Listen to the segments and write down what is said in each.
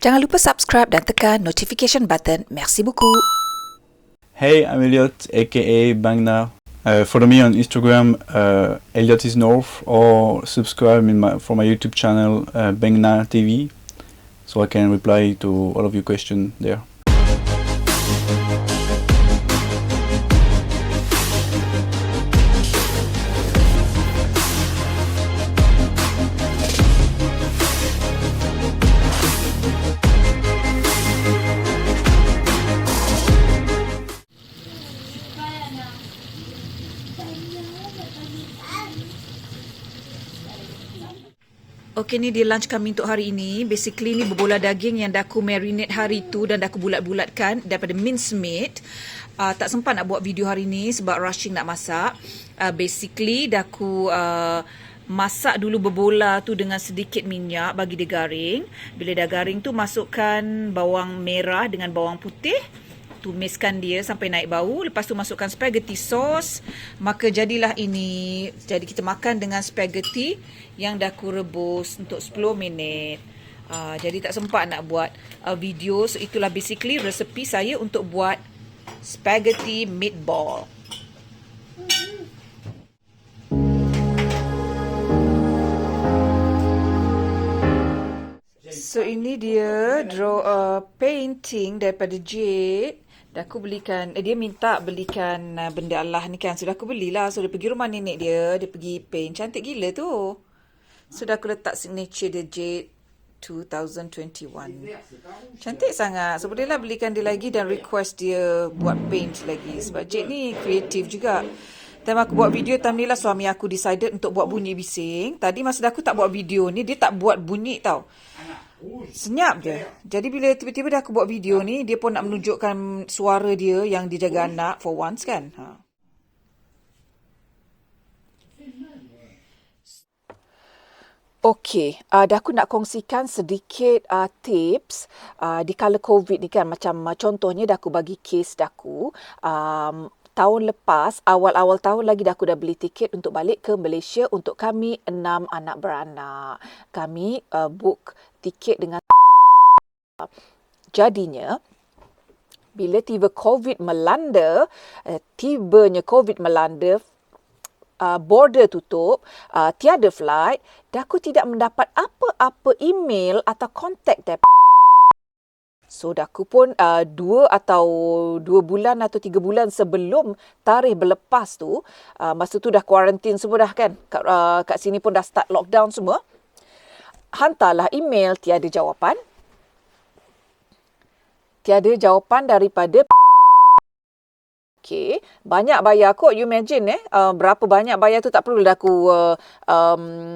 Jangan lupa subscribe dan tekan notification button. Merci beaucoup. Hey, I'm Elliot, aka Bangna. Follow me on Instagram, Elliot is North, or subscribe for my YouTube channel, Bangna TV, so I can reply to all of your questions there. Okey, ni dia lunch kami untuk hari ini. Basically ni berbola daging yang dah aku marinate hari tu dan dah aku bulat-bulatkan daripada mince meat. Tak sempat nak buat video hari ni sebab rushing nak masak. Basically dah aku masak dulu berbola tu dengan sedikit minyak bagi dia garing. Bila dah garing tu masukkan bawang merah dengan bawang putih. Tumiskan dia sampai naik bau. Lepas tu masukkan spaghetti sauce. Maka jadilah ini. Jadi kita makan dengan spaghetti yang dah aku rebus untuk 10 minit. Jadi tak sempat nak buat video. So itulah basically resepi saya untuk buat spaghetti meatball. So ini dia painting daripada Jade. Dah aku belikan, dia minta belikan benda Allah ni kan. Sudah aku belilah. So dia pergi rumah nenek dia, dia pergi paint. Cantik gila tu. Sudah aku letak signature dia Jade 2021. Cantik sangat. So bolehlah belikan dia lagi dan request dia buat paint lagi. Sebab Jade ni kreatif juga. Time aku buat video, time ni lah suami aku decided untuk buat bunyi bising. Tadi masa aku tak buat video ni, dia tak buat bunyi tau. Senyap je. Jadi bila tiba-tiba dah aku buat video ni, dia pun nak menunjukkan suara dia yang dia jaga anak for once kan. Okey, dah aku nak kongsikan sedikit tips di kala COVID ni kan. Macam contohnya dah aku bagi case dah aku. Tahun lepas, awal-awal tahun lagi dah aku dah beli tiket untuk balik ke Malaysia untuk kami 6 anak beranak. Kami book tiket dengan jadinya bila tibanya COVID melanda, border tutup, tiada flight, dah aku tidak mendapat apa-apa email atau kontak daripada. So, dah aku pun 2 bulan atau 3 bulan sebelum tarikh berlepas tu, masa tu dah kuarantin semua dah kan. Kat sini pun dah start lockdown semua. Hantarlah email, tiada jawapan. Tiada jawapan daripada. Okay, banyak bayar kot. You imagine berapa banyak bayar tu tak perlu dah aku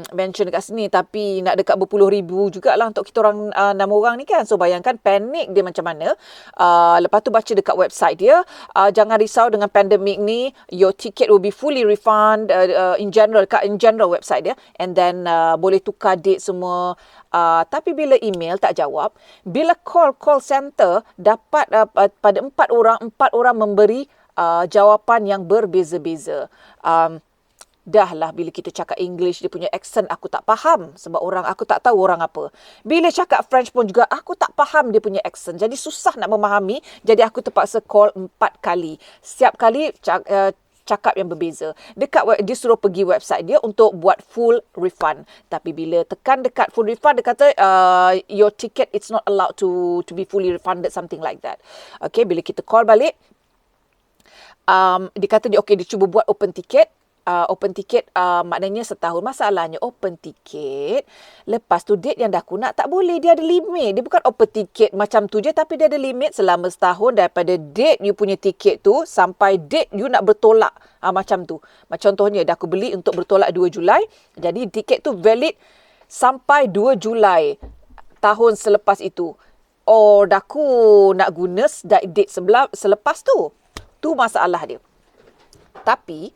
mention dekat sini. Tapi nak dekat berpuluh ribu jugalah untuk kita orang 6 orang ni kan. So bayangkan panik dia macam mana. Lepas tu baca dekat website dia. Jangan risau dengan pandemik ni. Your ticket will be fully refund in general website dia. And then boleh tukar date semua. Tapi bila email tak jawab. Bila call center dapat pada 4 orang memberi jawapan yang berbeza-beza. Dah lah bila kita cakap English, dia punya accent aku tak faham. Sebab aku tak tahu orang apa. Bila cakap French pun juga, aku tak faham dia punya accent. Jadi susah nak memahami. Jadi aku terpaksa call 4 kali. Setiap kali cakap yang berbeza. Dia suruh pergi website dia untuk buat full refund. Tapi bila tekan dekat full refund, dia kata your ticket it's not allowed to be fully refunded, something like that. Okay, bila kita call balik, dia kata dia cuba buat open ticket. Open ticket maknanya setahun. Masalahnya open ticket, lepas tu date yang dah aku nak tak boleh. Dia ada limit. Dia bukan open ticket macam tu je, tapi dia ada limit selama setahun daripada date you punya tiket tu sampai date you nak bertolak. Macam tu. Macam contohnya dah aku beli untuk bertolak 2 Julai. Jadi tiket tu valid sampai 2 Julai tahun selepas itu. Dah aku nak guna date selepas tu. Tu masalah dia. Tapi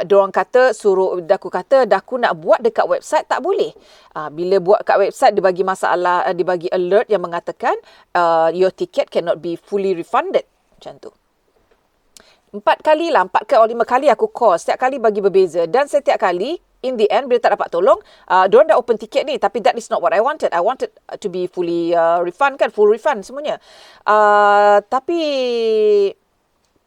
diorang kata dah aku nak buat dekat website tak boleh. Bila buat kat website dia bagi masalah, dia bagi alert yang mengatakan your ticket cannot be fully refunded. Macam tu. 4 kali atau 5 kali aku call. Setiap kali bagi berbeza. Dan setiap kali in the end, bila tak dapat tolong, diorang dah open tiket ni, tapi that is not what I wanted. I wanted to be fully refund kan, full refund semuanya. Tapi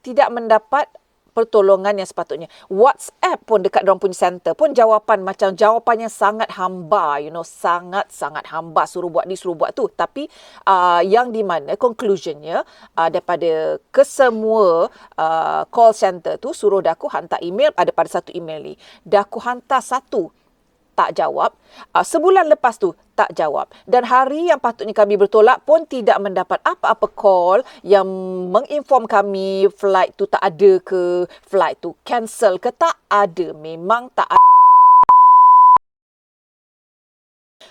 tidak mendapat pertolongan yang sepatutnya. WhatsApp pun dekat diorang punya center pun jawapannya sangat hamba, sangat-sangat hamba, suruh buat ni, suruh buat tu. Tapi yang di mana conclusionnya daripada kesemua call center tu suruh daku hantar email, ada pada satu email ni. Daku hantar satu, tak jawab. Sebulan lepas tu, tak jawab. Dan hari yang patutnya kami bertolak pun tidak mendapat apa-apa call yang menginform kami flight tu tak ada ke, flight tu cancel ke, tak ada. Memang tak ada.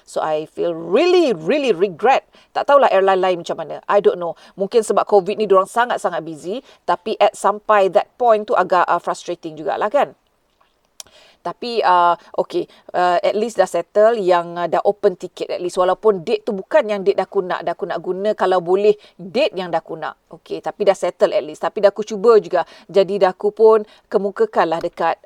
So I feel really, really regret. Tak tahulah airline lain macam mana. I don't know. Mungkin sebab COVID ni diorang sangat-sangat busy. Tapi sampai that point tu agak frustrating jugalah kan. Tapi okay, at least dah settle yang dah open ticket at least, walaupun date tu bukan yang date daku nak guna kalau boleh date yang daku nak. Okay, tapi dah settle at least. Tapi daku cuba juga, jadi daku pun kemukakanlah dekat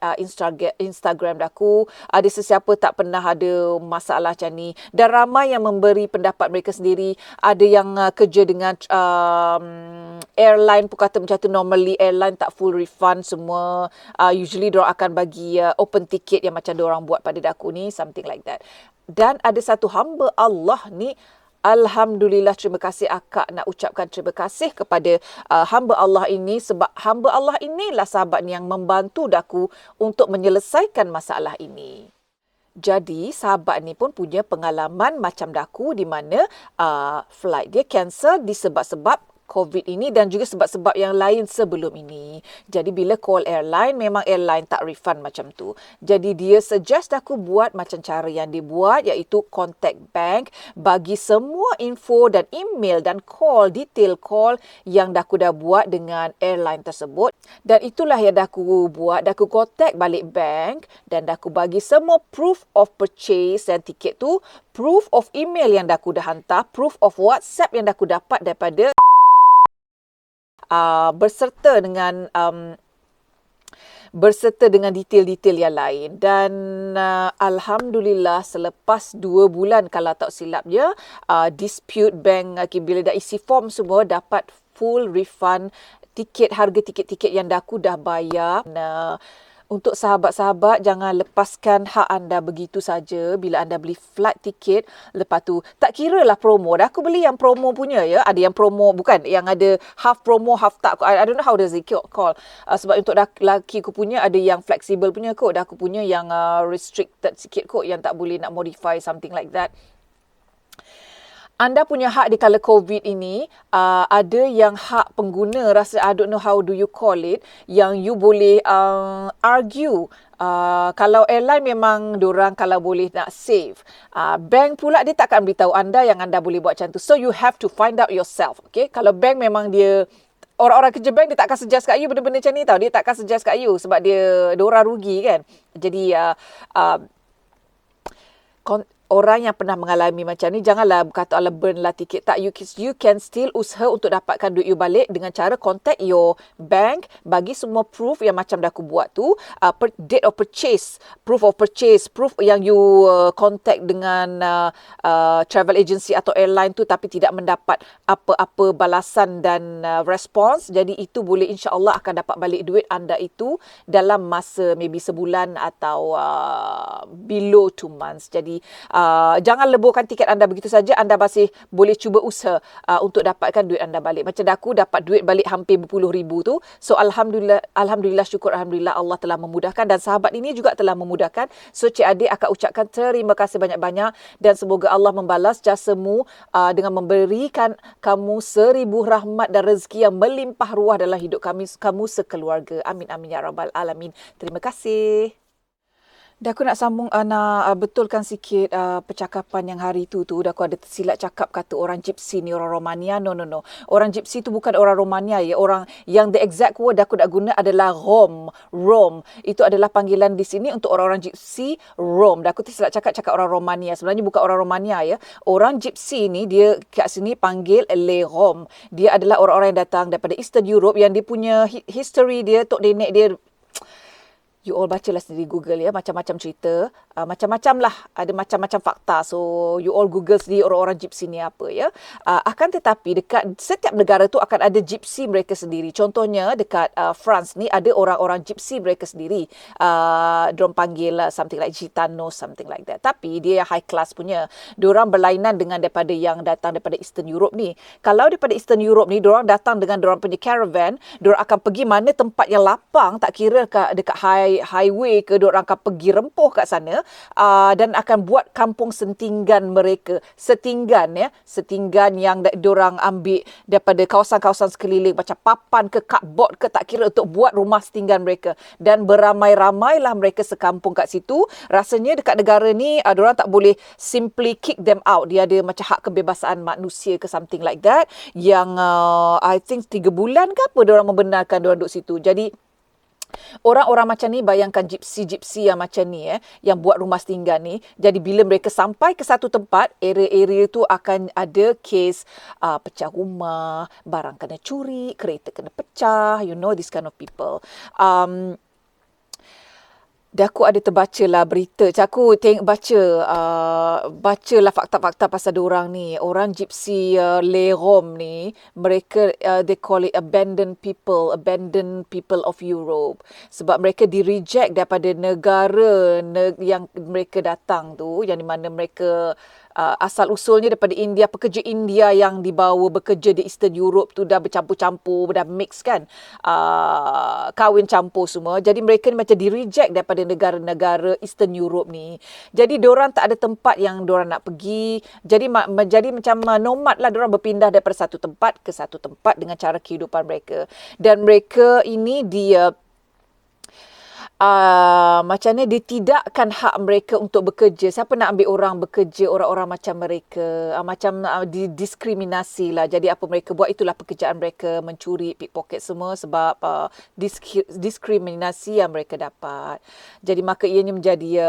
Instagram daku. Ada sesiapa tak pernah ada masalah macam ni, dan ramai yang memberi pendapat mereka sendiri. Ada yang kerja dengan airline pun kata macam tu, normally airline tak full refund semua. Usually diorang akan bagi open tiket yang macam diorang buat pada daku ni, something like that. Dan ada satu hamba Allah ni, alhamdulillah, terima kasih akak nak ucapkan terima kasih kepada hamba Allah ini, sebab hamba Allah inilah sahabat yang membantu daku untuk menyelesaikan masalah ini. Jadi sahabat ni pun punya pengalaman macam daku, di mana flight dia cancel disebab-sebab COVID ini dan juga sebab-sebab yang lain sebelum ini. Jadi bila call airline, memang airline tak refund macam tu. Jadi dia suggest aku buat macam cara yang dia buat, iaitu contact bank, bagi semua info dan email dan call, detail call yang daku dah buat dengan airline tersebut. Dan itulah yang daku buat. Daku contact balik bank dan daku bagi semua proof of purchase dan tiket tu, proof of email yang daku dah hantar, proof of WhatsApp yang daku dapat daripada berserta dengan detail-detail yang lain. Dan alhamdulillah selepas 2 bulan kalau tak silap je, dispute bank bila dah isi form semua, dapat full refund harga tiket-tiket yang daku dah bayar. Untuk sahabat-sahabat, jangan lepaskan hak anda begitu saja bila anda beli flight tiket. Lepas tu, tak kira lah promo. Dah aku beli yang promo punya ya. Ada yang promo, bukan. Yang ada half promo, half tak. I don't know how does it call. Sebab untuk laki aku punya, ada yang flexible punya kot. Dah aku punya yang restricted sikit kot. Yang tak boleh nak modify, something like that. Anda punya hak di kala COVID ini, ada yang hak pengguna, rasa I don't know how do you call it, yang you boleh argue. Kalau airline memang diorang kalau boleh nak save. Bank pula dia takkan beritahu anda yang anda boleh buat macam tu. So you have to find out yourself. Okay? Kalau bank memang dia, orang-orang kerja bank dia takkan suggest kat you benda-benda macam ni tau. Dia takkan suggest kat you sebab diorang rugi kan. Jadi orang yang pernah mengalami macam ni, janganlah kata burn lah tiket. Tak, you can still usaha untuk dapatkan duit you balik dengan cara contact your bank, bagi semua proof yang macam dah aku buat tu, date of purchase, proof yang you contact dengan travel agency atau airline tu tapi tidak mendapat apa-apa balasan dan response. Jadi itu boleh, insya-Allah akan dapat balik duit anda itu dalam masa maybe sebulan atau below 2 months. Jadi jangan leburkan tiket anda begitu saja. Anda masih boleh cuba usaha untuk dapatkan duit anda balik. Macam aku dapat duit balik hampir berpuluh ribu tu. So alhamdulillah, syukur alhamdulillah, Allah telah memudahkan dan sahabat ini juga telah memudahkan. So Cik Adik akan ucapkan terima kasih banyak-banyak dan semoga Allah membalas jasamu dengan memberikan kamu 1000 rahmat dan rezeki yang melimpah ruah dalam hidup kamu sekeluarga. Amin amin ya rabbal alamin. Terima kasih. Dah aku nak sambung, nak betulkan sikit percakapan yang hari tu. Dah aku ada tersilap cakap kata orang Gypsy ni orang Romania. No. Orang Gypsy tu bukan orang Romania ya. Orang yang the exact word aku nak guna adalah Rom. Itu adalah panggilan di sini untuk orang-orang Gypsy, Rom. Dah aku tersilap cakap orang Romania. Sebenarnya bukan orang Romania ya. Orang Gypsy ni dia kat sini panggil les Rom. Dia adalah orang-orang yang datang daripada Eastern Europe yang dia punya history dia, tok nenek dia, You all bacalah sendiri Google ya, macam-macam cerita, macam-macam lah, ada macam-macam fakta. So you all Google sendiri orang-orang gypsy ni apa ya. Akan tetapi dekat setiap negara tu akan ada gypsy mereka sendiri. Contohnya dekat France ni ada orang-orang gypsy mereka sendiri. Diorang panggil something like gitano, something like that. Tapi dia high class punya. Diorang berlainan dengan daripada yang datang daripada Eastern Europe ni. Kalau daripada Eastern Europe ni, diorang datang dengan diorang punya caravan, diorang akan pergi mana tempat yang lapang, tak kira dekat highway ke, diorang akan pergi rempuh kat sana, dan akan buat kampung setinggan mereka. Setinggan yang diorang ambil daripada kawasan-kawasan sekeliling, macam papan ke cupboard ke, tak kira, untuk buat rumah setinggan mereka. Dan beramai-ramailah mereka sekampung kat situ. Rasanya dekat negara ni, diorang tak boleh simply kick them out. Dia ada macam hak kebebasan manusia ke something like that, yang I think 3 bulan ke apa diorang membenarkan diorang duduk situ. Jadi orang-orang macam ni, bayangkan gypsy yang macam ni yang buat rumah setinggan ni. Jadi bila mereka sampai ke satu tempat, area-area tu akan ada kes pecah rumah, barang kena curi, kereta kena pecah, you know, this kind of people. Dah aku ada terbaca lah berita. Aku bacalah fakta-fakta pasal diorang ni. Orang gypsy Les Roms ni, mereka they call it abandoned people of Europe. Sebab mereka di-reject daripada negara yang mereka datang tu, yang di mana mereka asal usulnya daripada India. Pekerja India yang dibawa bekerja di Eastern Europe tu dah bercampur-campur, dah mix kan, kahwin campur semua. Jadi mereka ni macam di-reject daripada negara-negara Eastern Europe ni. Jadi diorang tak ada tempat yang diorang nak pergi. Jadi macam nomad lah, diorang berpindah daripada satu tempat ke satu tempat dengan cara kehidupan mereka. Dan mereka ini macam ni, ditidakkan hak mereka untuk bekerja. Siapa nak ambil orang bekerja, orang-orang macam mereka, macam didiskriminasi lah. Jadi apa mereka buat, itulah pekerjaan mereka, mencuri, pickpocket semua, sebab diskriminasi yang mereka dapat. Jadi maka ianya menjadi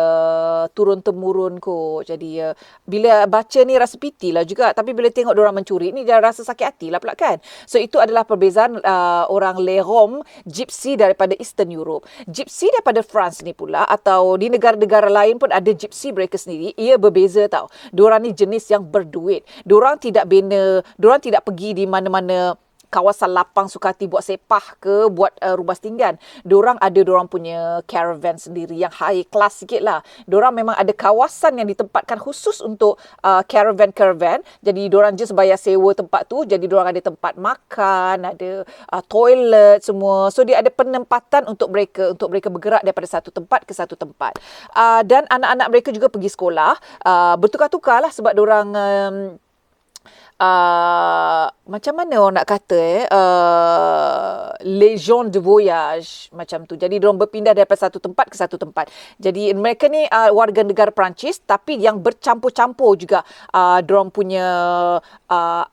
turun-temurun kot. Jadi bila baca ni rasa piti lah juga, tapi bila tengok diorang mencuri ni, dia rasa sakit hati lah pula kan. So itu adalah perbezaan orang Les Roms, gypsy daripada Eastern Europe. Gypsy daripada France ni pula, atau di negara-negara lain pun ada gypsy mereka sendiri. Ia berbeza tau. Diorang ni jenis yang berduit. Diorang tidak pergi di mana-mana kawasan lapang sukati buat sepah ke, buat rumah setinggan. Diorang ada diorang punya caravan sendiri yang high class sikit lah. Diorang memang ada kawasan yang ditempatkan khusus untuk caravan. Jadi diorang just bayar sewa tempat tu. Jadi diorang ada tempat makan, ada toilet semua. So dia ada penempatan untuk mereka bergerak daripada satu tempat ke satu tempat. Dan anak-anak mereka juga pergi sekolah. Bertukar-tukar lah, sebab diorang macam mana orang nak kata légion de voyage macam tu. Jadi diorang berpindah daripada satu tempat ke satu tempat. Jadi mereka ni warga negara Perancis, tapi yang bercampur-campur juga. Diorang punya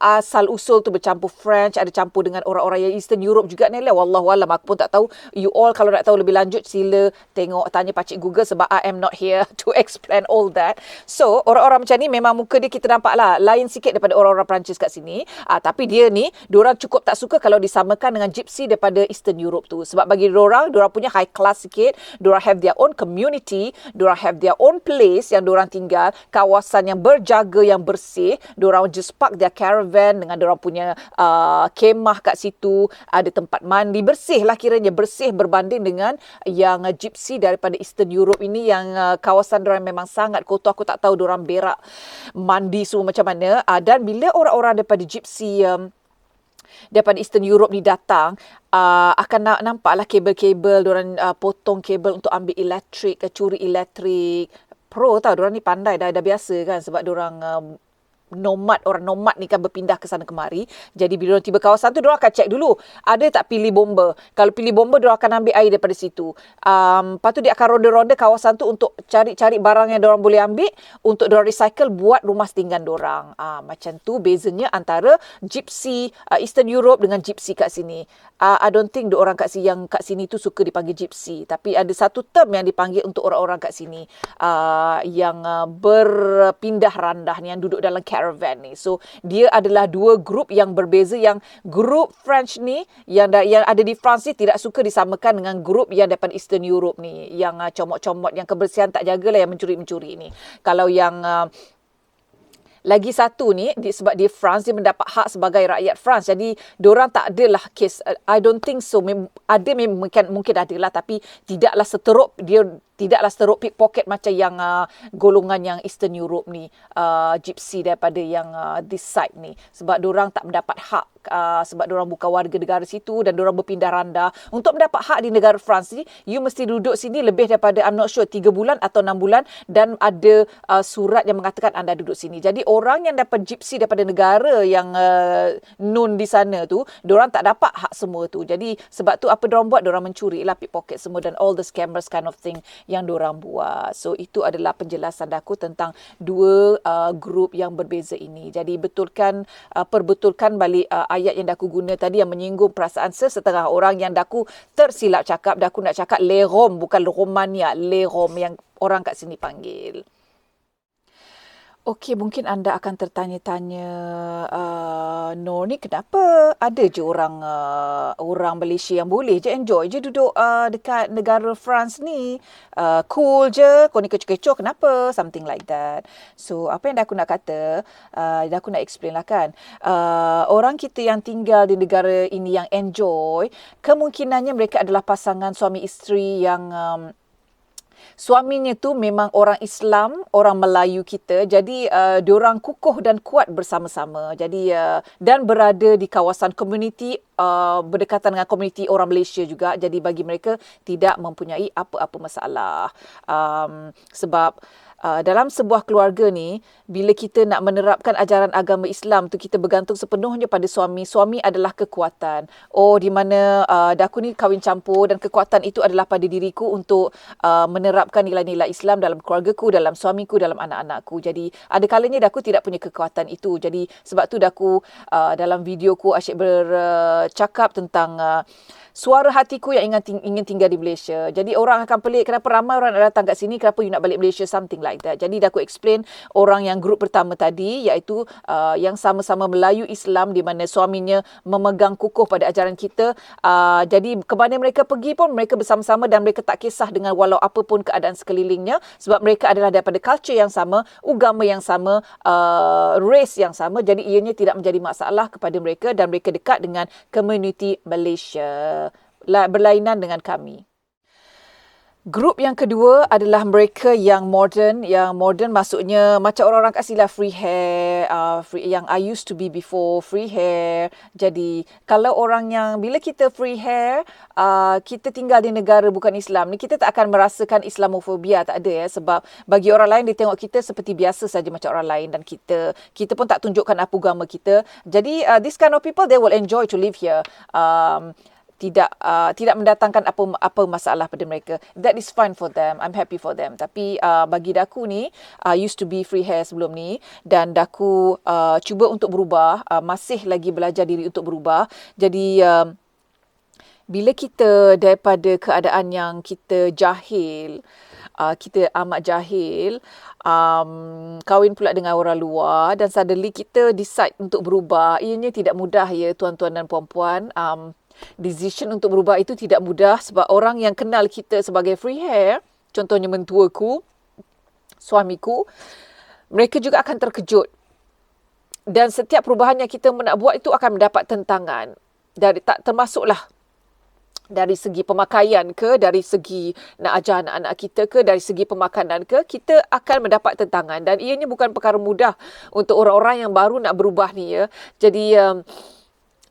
asal usul tu bercampur French, ada campur dengan orang-orang yang Eastern Europe juga ni lah. Wallahualam, aku pun tak tahu. You all kalau nak tahu lebih lanjut, sila tanya Pakcik Google, sebab I am not here to explain all that. So orang-orang macam ni memang muka dia kita nampak lah lain sikit daripada orang-orang Perancis kat sini. Tapi dia ni, diorang cukup tak suka kalau disamakan dengan gypsy daripada Eastern Europe tu. Sebab bagi diorang punya high class sikit. Diorang have their own community. Diorang have their own place yang diorang tinggal. Kawasan yang berjaga, yang bersih. Diorang just park their caravan dengan diorang punya kemah kat situ. Ada tempat mandi. Bersih lah kiranya. Bersih berbanding dengan yang gypsy daripada Eastern Europe ini, yang kawasan diorang memang sangat kotor. Aku tak tahu diorang berak, mandi semua macam mana. Dan bila orang-orang daripada gypsy daripada Eastern Europe ni datang, akan nampaklah kabel-kabel, diorang potong kabel untuk ambil elektrik, curi elektrik. Pro tau, diorang ni pandai, dah biasa kan, sebab diorang orang nomad ni kan berpindah ke sana kemari. Jadi bila diorang tiba kawasan tu, diorang akan cek dulu ada tak pilih bomba. Kalau pilih bomba, diorang akan ambil air daripada situ. Lepas tu dia akan ronda-ronda kawasan tu untuk cari-cari barang yang diorang boleh ambil untuk diorang recycle buat rumah setinggan diorang. Macam tu bezanya antara gypsy Eastern Europe dengan gypsy kat sini. I don't think orang kat sini tu suka dipanggil gypsy, tapi ada satu term yang dipanggil untuk orang-orang kat sini yang berpindah randah ni, yang duduk dalam Caravan ni. So dia adalah dua grup yang berbeza, yang grup French ni yang ada di France ni tidak suka disamakan dengan grup yang daripada Eastern Europe ni, yang comot-comot, yang kebersihan tak jagalah, yang mencuri-mencuri ni. Kalau yang lagi satu ni, sebab dia France, dia mendapat hak sebagai rakyat France. Jadi, diorang tak adalah kes. I don't think so. Ada mungkin adalah, tapi tidaklah seteruk, dia tidaklah seteruk pickpocket macam yang golongan yang Eastern Europe ni, gypsy daripada yang this side ni. Sebab diorang tak mendapat hak, sebab diorang bukan warga negara situ dan diorang berpindah randa. Untuk mendapat hak di negara France ni, you mesti duduk sini lebih daripada, I'm not sure, 3 bulan atau 6 bulan, dan ada surat yang mengatakan anda duduk sini. Jadi orang yang dapat gypsy daripada negara yang known di sana tu, diorang tak dapat hak semua tu. Jadi sebab tu apa diorang buat, diorang mencuri lah, pickpocket semua dan all the scammers kind of thing yang diorang buat. So itu adalah penjelasan aku tentang dua grup yang berbeza ini. Jadi perbetulkan balik ayat yang daku guna tadi yang menyinggung perasaan sesetengah orang, yang daku tersilap cakap. Daku nak cakap les Roms, bukan Romania, les Roms yang orang kat sini panggil. Okey, mungkin anda akan tertanya-tanya, Nur ni kenapa ada je orang Malaysia yang boleh je enjoy je duduk dekat negara France ni, cool je, kau ni kecoh-kecoh kenapa, something like that. So apa yang aku nak kata, aku nak explain lah kan, orang kita yang tinggal di negara ini yang enjoy, kemungkinannya mereka adalah pasangan suami isteri yang suaminya tu memang orang Islam, orang Melayu kita. Jadi diorang kukuh dan kuat bersama-sama. Jadi dan berada di kawasan komuniti, berdekatan dengan komuniti orang Malaysia juga. Jadi bagi mereka tidak mempunyai apa-apa masalah. Sebab dalam sebuah keluarga ni, bila kita nak menerapkan ajaran agama Islam tu, kita bergantung sepenuhnya pada suami. Suami adalah kekuatan. Oh, di mana daku ni kahwin campur dan kekuatan itu adalah pada diriku untuk menerapkan nilai-nilai Islam dalam keluargaku, dalam suamiku, dalam anak-anakku. Jadi ada kalanya daku tidak punya kekuatan itu. Jadi sebab tu daku dalam videoku asyik bercakap tentang suara hatiku yang ingin tinggal di Malaysia. Jadi orang akan pelik, kenapa ramai orang nak datang kat sini, kenapa you nak balik Malaysia, something like that. Jadi dah aku explain orang yang grup pertama tadi, iaitu yang sama-sama Melayu Islam, di mana suaminya memegang kukuh pada ajaran kita. Jadi ke mana mereka pergi pun mereka bersama-sama dan mereka tak kisah dengan walau apapun keadaan sekelilingnya, sebab mereka adalah daripada culture yang sama, agama yang sama, race yang sama. Jadi ianya tidak menjadi masalah kepada mereka dan mereka dekat dengan komuniti Malaysia, berlainan dengan kami. Grup yang kedua adalah mereka yang modern. Yang modern maksudnya macam orang-orang kat sini lah, free hair, yang I used to be before, free hair. Jadi kalau orang yang, bila kita free hair, kita tinggal di negara bukan Islam ni, kita tak akan merasakan Islamofobia, tak ada ya. Sebab bagi orang lain, dia tengok kita seperti biasa saja macam orang lain, dan kita pun tak tunjukkan apa agama kita. Jadi this kind of people, they will enjoy to live here. Tidak mendatangkan apa masalah pada mereka. That is fine for them. I'm happy for them. Tapi bagi daku ni, used to be free hair sebelum ni, dan daku cuba untuk berubah, masih lagi belajar diri untuk berubah. Jadi bila kita daripada keadaan yang kita jahil, kita amat jahil, kahwin pula dengan orang luar, dan suddenly kita decide untuk berubah, ianya tidak mudah ya tuan-tuan dan puan-puan. Decision untuk berubah itu tidak mudah, sebab orang yang kenal kita sebagai free hair, contohnya mentuaku, suamiku, mereka juga akan terkejut. Dan setiap perubahan yang kita nak buat itu akan mendapat tentangan. Tak termasuklah dari segi pemakaian ke, dari segi nak ajar anak-anak kita ke, dari segi pemakanan ke, kita akan mendapat tentangan. Dan ianya bukan perkara mudah untuk orang-orang yang baru nak berubah ni ya. Jadi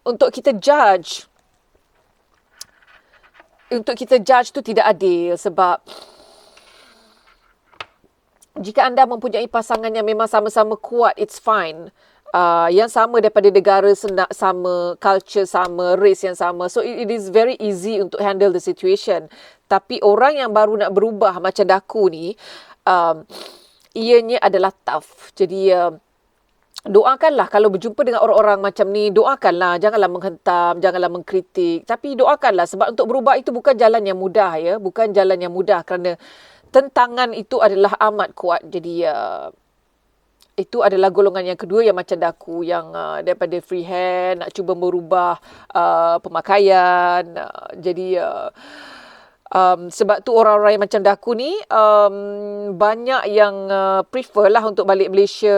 untuk kita judge tu tidak adil, sebab jika anda mempunyai pasangan yang memang sama-sama kuat, it's fine. Yang sama daripada negara sama, culture sama, race yang sama. So it is very easy untuk handle the situation. Tapi orang yang baru nak berubah macam daku ni, ianya adalah tough. Jadi doakanlah kalau berjumpa dengan orang-orang macam ni, doakanlah, janganlah menghentam, janganlah mengkritik, tapi doakanlah, sebab untuk berubah itu bukan jalan yang mudah ya, bukan jalan yang mudah, kerana tentangan itu adalah amat kuat. Jadi itu adalah golongan yang kedua yang macam daku, yang daripada freehand, nak cuba merubah pemakaian. Sebab tu orang-orang yang macam daku ni banyak yang prefer lah untuk balik Malaysia,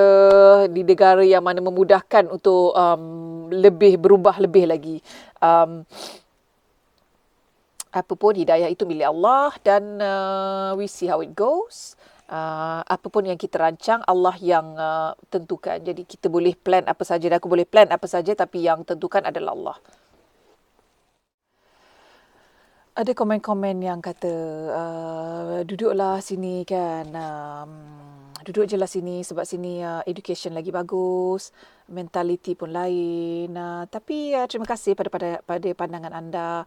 di negara yang mana memudahkan untuk lebih berubah lebih lagi. Apa pun hidayah itu milik Allah, dan we see how it goes. Apa pun yang kita rancang, Allah yang tentukan. Jadi kita boleh plan apa saja, dan aku boleh plan apa saja, tapi yang tentukan adalah Allah. Ada komen-komen yang kata, duduklah sini kan, duduk je lah sini, sebab sini education lagi bagus, mentality pun lain. Tapi terima kasih pada pandangan anda.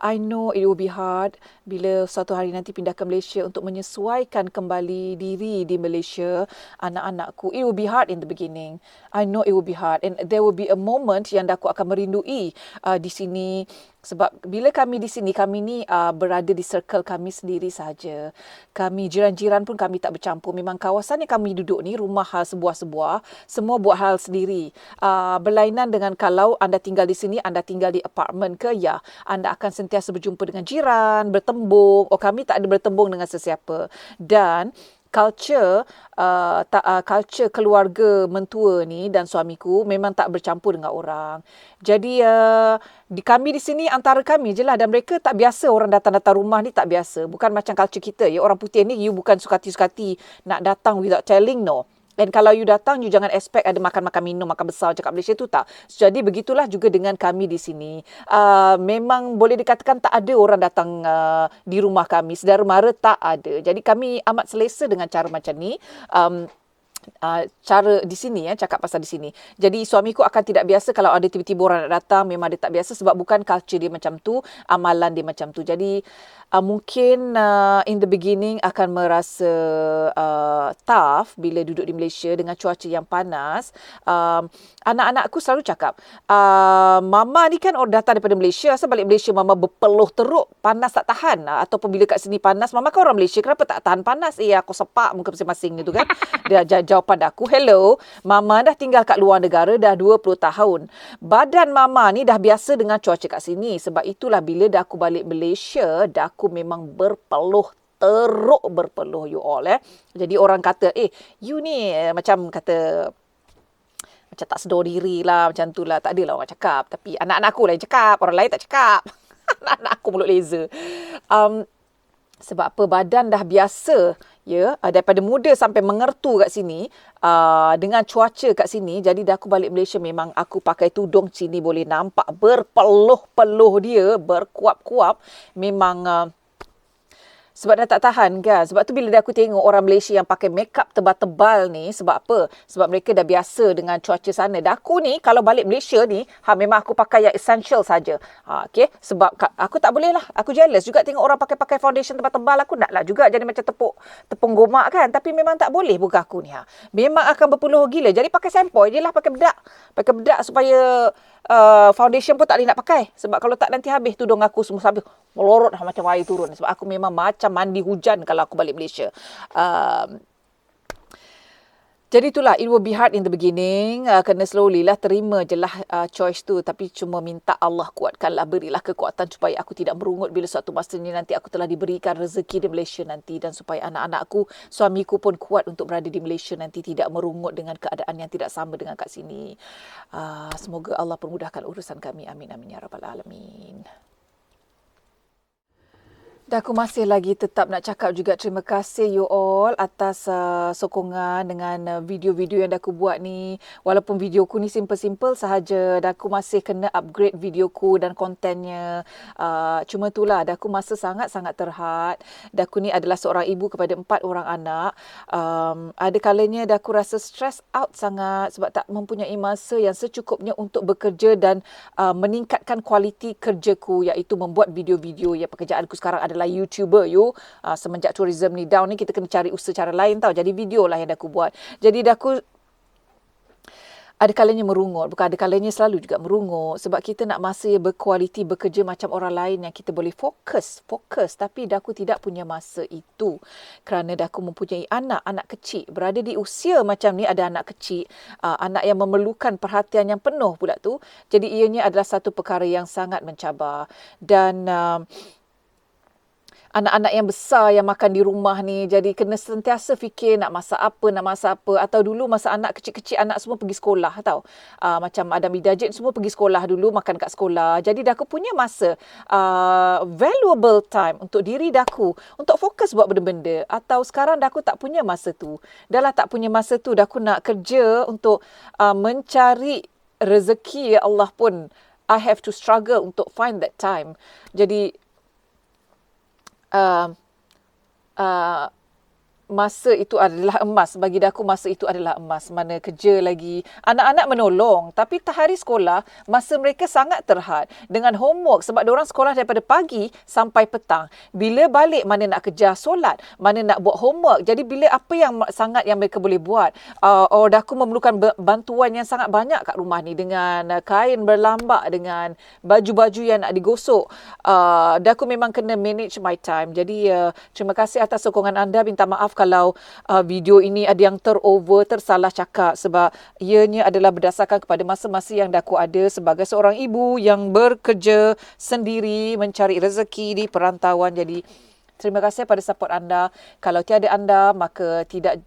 I know it will be hard bila suatu hari nanti pindah ke Malaysia untuk menyesuaikan kembali diri di Malaysia, anak-anakku. It will be hard in the beginning. I know it will be hard, and there will be a moment yang aku akan merindui di sini. Sebab bila kami di sini, kami ni berada di circle kami sendiri saja. Kami jiran-jiran pun kami tak bercampur. Memang kawasan yang kami duduk ni rumah sebuah-sebuah, semua buat hal sendiri. Berlainan dengan kalau anda tinggal di sini, anda tinggal di apartmen ke, ya, anda akan sentiasa berjumpa dengan jiran, bertembung. Kami tak ada bertembung dengan sesiapa. Dan culture keluarga mentua ni dan suamiku memang tak bercampur dengan orang. Jadi kami di sini antara kami je lah, dan mereka tak biasa orang datang-datang rumah ni, tak biasa. Bukan macam culture kita. Ya, orang putih ni you bukan suka-hati nak datang without telling, no. Dan kalau you datang, you jangan expect ada makan-makan minum, makan besar cakap Malaysia tu, tak. Jadi begitulah juga dengan kami di sini. Memang boleh dikatakan tak ada orang datang di rumah kami. Saudara mara tak ada. Jadi kami amat selesa dengan cara macam ni. Cara di sini, cakap pasal di sini. Jadi suamiku akan tidak biasa kalau ada tiba-tiba orang nak datang. Memang dia tak biasa sebab bukan culture dia macam tu, amalan dia macam tu. Jadi mungkin in the beginning akan merasa tough bila duduk di Malaysia dengan cuaca yang panas. Anak-anakku selalu cakap, mama ni kan orang datang daripada Malaysia, asal balik Malaysia mama berpeluh teruk, panas tak tahan. Ataupun bila kat sini panas, mama kan orang Malaysia, kenapa tak tahan panas? Aku sepak muka masing-masing gitu kan. Dia jawapan aku, hello, mama dah tinggal kat luar negara dah 20 tahun. Badan mama ni dah biasa dengan cuaca kat sini. Sebab itulah bila dah aku balik Malaysia, dah aku memang berpeluh, teruk berpeluh you all. Jadi orang kata, you ni macam kata, macam tak sedar diri lah, macam tu lah. Tak adalah orang cakap. Tapi anak-anak aku lain cakap, orang lain tak cakap. Anak-anak aku mulut laser. Sebab apa, badan dah biasa, ya, daripada muda sampai mengertu kat sini, dengan cuaca kat sini. Jadi dah aku balik Malaysia, memang aku pakai tudung sini boleh nampak berpeluh-peluh dia, berkuap-kuap. Memang sebab dah tak tahan kan. Sebab tu bila aku tengok orang Malaysia yang pakai makeup tebal-tebal ni, sebab apa? Sebab mereka dah biasa dengan cuaca sana. Dan aku ni kalau balik Malaysia ni, memang aku pakai yang essential saja. Okay? Sebab aku tak boleh lah. Aku jealous juga tengok orang pakai foundation tebal-tebal. Aku nak lah juga jadi macam tepung gomak kan. Tapi memang tak boleh bukan aku ni. Memang akan berpeluh gila. Jadi pakai sempoi je lah, pakai bedak. Pakai bedak supaya foundation pun tak boleh nak pakai. Sebab kalau tak nanti habis tudung aku semua habis melorot macam air turun. Sebab aku memang macam mandi hujan kalau aku balik Malaysia. Jadi itulah, it will be hard in the beginning. Kena slowly lah, terima je lah choice tu. Tapi cuma minta Allah kuatkanlah, berilah kekuatan supaya aku tidak merungut bila suatu masanya nanti aku telah diberikan rezeki di Malaysia nanti. Dan supaya anak-anakku, suamiku pun kuat untuk berada di Malaysia nanti, tidak merungut dengan keadaan yang tidak sama dengan kat sini. Semoga Allah permudahkan urusan kami. Amin, amin, ya Rabbal Alamin. Dan aku masih lagi tetap nak cakap juga terima kasih you all atas sokongan dengan video-video yang dah aku buat ni. Walaupun videoku ni simple-simple sahaja, dan aku masih kena upgrade videoku dan kontennya. Cuma itulah, dah aku masa sangat-sangat terhad. Dan aku ni adalah seorang ibu kepada 4 orang anak. Ada kalanya dah aku rasa stress out sangat sebab tak mempunyai masa yang secukupnya untuk bekerja dan meningkatkan kualiti kerjaku, iaitu membuat video-video. Ya, pekerjaanku sekarang adalah YouTuber semenjak tourism ni down ni, kita kena cari usaha cara lain tau. Jadi video lah yang dah aku buat. Jadi dah aku ada kalanya merungut, bukan ada kalanya selalu juga merungut, sebab kita nak masa yang berkualiti bekerja macam orang lain yang kita boleh fokus, tapi Daku tidak punya masa itu kerana Daku mempunyai anak kecil, berada di usia macam ni, ada anak kecil, anak yang memerlukan perhatian yang penuh pula tu, jadi ianya adalah satu perkara yang sangat mencabar. Dan anak-anak yang besar yang makan di rumah ni, jadi kena sentiasa fikir nak masak apa, atau dulu masa anak kecil-kecil, anak semua pergi sekolah tau. Macam Adam Idajit semua pergi sekolah dulu, makan kat sekolah. Jadi Daku punya masa, valuable time untuk diri Daku, untuk fokus buat benda-benda. Atau sekarang Daku tak punya masa tu. Dah lah tak punya masa tu, Daku nak kerja untuk mencari rezeki, ya Allah pun I have to struggle untuk find that time. Jadi masa itu adalah emas. Bagi Daku masa itu adalah emas. Mana kerja lagi, anak-anak menolong, tapi hari sekolah masa mereka sangat terhad dengan homework, sebab diorang sekolah daripada pagi sampai petang. Bila balik mana nak kejar solat, mana nak buat homework. Jadi bila apa yang sangat yang mereka boleh buat, Daku memerlukan bantuan yang sangat banyak kat rumah ni, dengan kain berlambak, dengan baju-baju yang nak digosok. Daku memang kena manage my time. Jadi terima kasih atas sokongan anda. Minta maaf kalau video ini ada yang tersalah cakap, sebab ianya adalah berdasarkan kepada masa-masa yang Daku ada sebagai seorang ibu yang bekerja sendiri, mencari rezeki di perantauan. Jadi terima kasih pada support anda. Kalau tiada anda, maka tidak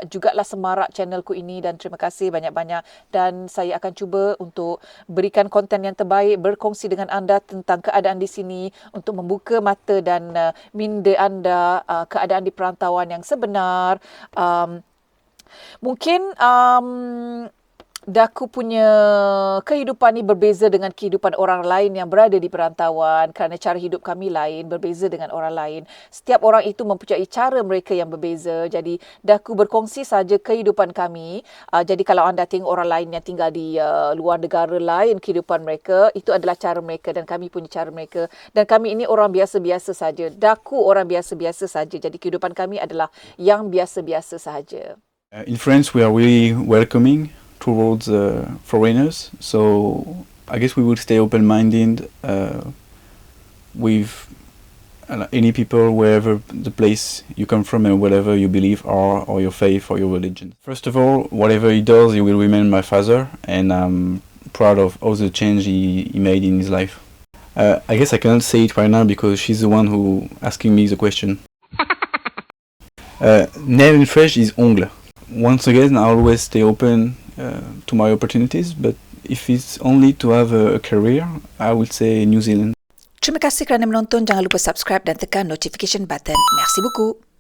jugalah semarak channelku ini, dan terima kasih banyak-banyak. Dan saya akan cuba untuk berikan konten yang terbaik, berkongsi dengan anda tentang keadaan di sini, untuk membuka mata dan minda anda keadaan di perantauan yang sebenar. Mungkin Daku punya kehidupan ni berbeza dengan kehidupan orang lain yang berada di perantauan, kerana cara hidup kami lain, berbeza dengan orang lain. Setiap orang itu mempunyai cara mereka yang berbeza. Jadi Daku berkongsi saja kehidupan kami. Jadi kalau anda tengok orang lain yang tinggal di luar negara lain, kehidupan mereka itu adalah cara mereka, dan kami punya cara mereka. Dan kami ini orang biasa-biasa saja. Daku orang biasa-biasa saja. Jadi kehidupan kami adalah yang biasa-biasa sahaja. In France, we are really welcoming towards foreigners, so I guess we will stay open-minded with any people, wherever the place you come from and whatever you believe are, or your faith or your religion. First of all, whatever he does, he will remain my father, and I'm proud of all the change he made in his life. I guess I cannot say it right now because she's the one who asking me the question. Name in French is ongle. Once again, I always stay open to my opportunities, but if it's only to have a career, I would say New Zealand. Terima kasih kerana menonton. Jangan lupa subscribe dan tekan notification button. Merci beaucoup.